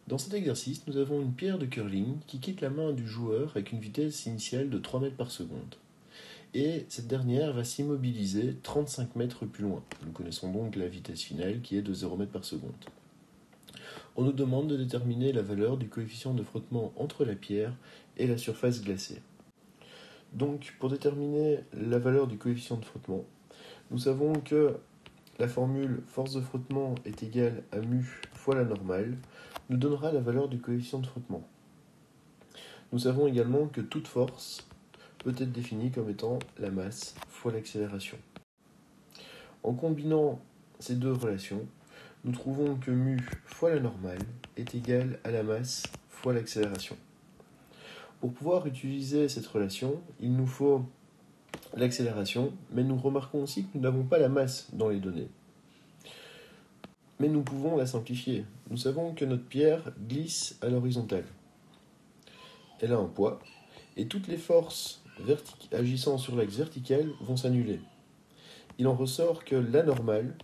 Dans cet exercice, nous avons une pierre de curling qui quitte la main du joueur avec une vitesse initiale de 3 mètres par seconde. Et cette dernière va s'immobiliser 35 mètres plus loin. Nous connaissons donc la vitesse finale qui est de 0 mètre par seconde. On nous demande de déterminer la valeur du coefficient de frottement entre la pierre et la surface glacée. Donc, pour déterminer la valeur du coefficient de frottement, nous savons que la formule force de frottement est égale à mu fois la normale nous donnera la valeur du coefficient de frottement. Nous savons également que toute force peut être définie comme étant la masse fois l'accélération. En combinant ces deux relations, nous trouvons que mu fois la normale est égal à la masse fois l'accélération. Pour pouvoir utiliser cette relation, il nous faut l'accélération, mais nous remarquons aussi que nous n'avons pas la masse dans les données. Mais nous pouvons la simplifier. Nous savons que notre pierre glisse à l'horizontale. Elle a un poids, et toutes les forces agissant sur l'axe vertical vont s'annuler. Il en ressort que la normale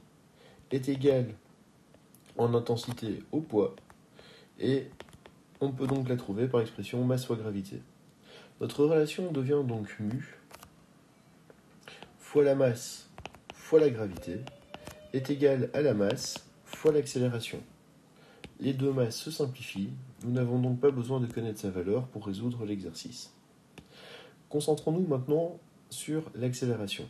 est égale en intensité au poids, et on peut donc la trouver par l'expression masse fois gravité. Notre relation devient donc mu fois la masse fois la gravité est égale à la masse fois l'accélération. Les deux masses se simplifient, nous n'avons donc pas besoin de connaître sa valeur pour résoudre l'exercice. Concentrons-nous maintenant sur l'accélération.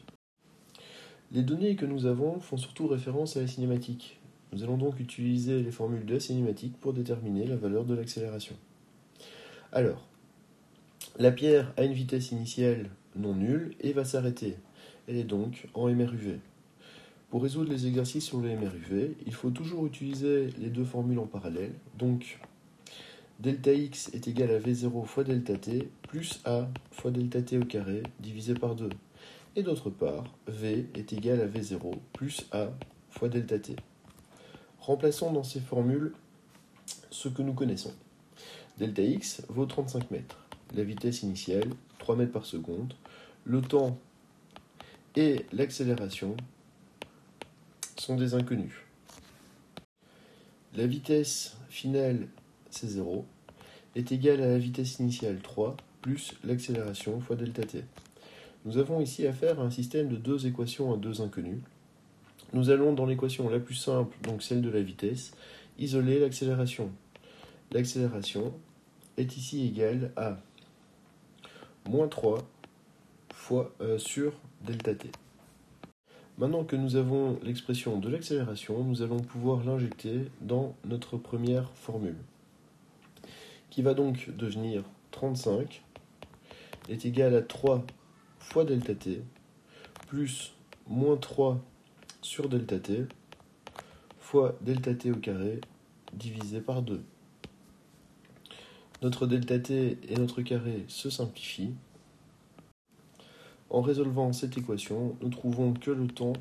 Les données que nous avons font surtout référence à la cinématique. Nous allons donc utiliser les formules de la cinématique pour déterminer la valeur de l'accélération. Alors, la pierre a une vitesse initiale non nulle et va s'arrêter. Elle est donc en MRUV. Pour résoudre les exercices sur le MRUV, il faut toujours utiliser les deux formules en parallèle. Donc, delta x est égal à V0 fois delta t plus A fois delta t au carré divisé par 2. Et d'autre part, V est égal à V0 plus A fois delta t. Remplaçons dans ces formules ce que nous connaissons. Delta x vaut 35 mètres. La vitesse initiale, 3 mètres par seconde. Le temps et l'accélération sont des inconnus. La vitesse finale, c'est 0, est égale à la vitesse initiale 3 plus l'accélération fois delta t. Nous avons ici affaire à un système de deux équations à deux inconnus. Nous allons dans l'équation la plus simple, donc celle de la vitesse, isoler l'accélération. L'accélération est ici égale à moins 3 fois sur delta t. Maintenant que nous avons l'expression de l'accélération, nous allons pouvoir l'injecter dans notre première formule, qui va donc devenir 35 est égal à 3 fois delta t plus moins 3 sur delta t fois delta t au carré divisé par 2. Notre delta t et notre carré se simplifient. En résolvant cette équation, nous trouvons que le temps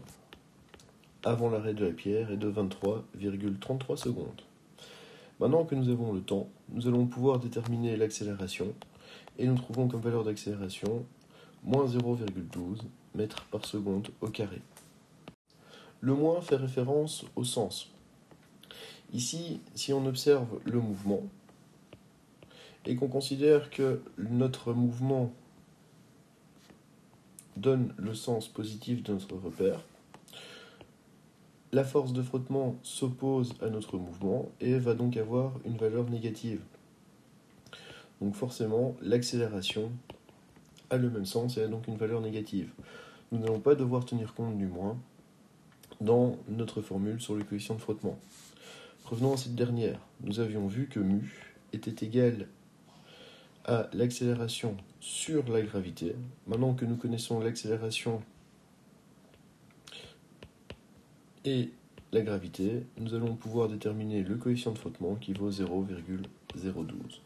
avant l'arrêt de la pierre est de 23,33 secondes. Maintenant que nous avons le temps, nous allons pouvoir déterminer l'accélération et nous trouvons comme valeur d'accélération moins 0,12 mètres par seconde au carré. Le moins fait référence au sens. Ici, si on observe le mouvement et qu'on considère que notre mouvement donne le sens positif de notre repère, la force de frottement s'oppose à notre mouvement et va donc avoir une valeur négative. Donc forcément, l'accélération a le même sens et a donc une valeur négative. Nous n'allons pas devoir tenir compte du moins dans notre formule sur le coefficient de frottement. Revenons à cette dernière. Nous avions vu que mu était égal à l'accélération sur la gravité. Maintenant que nous connaissons l'accélération et la gravité, nous allons pouvoir déterminer le coefficient de frottement qui vaut 0,012.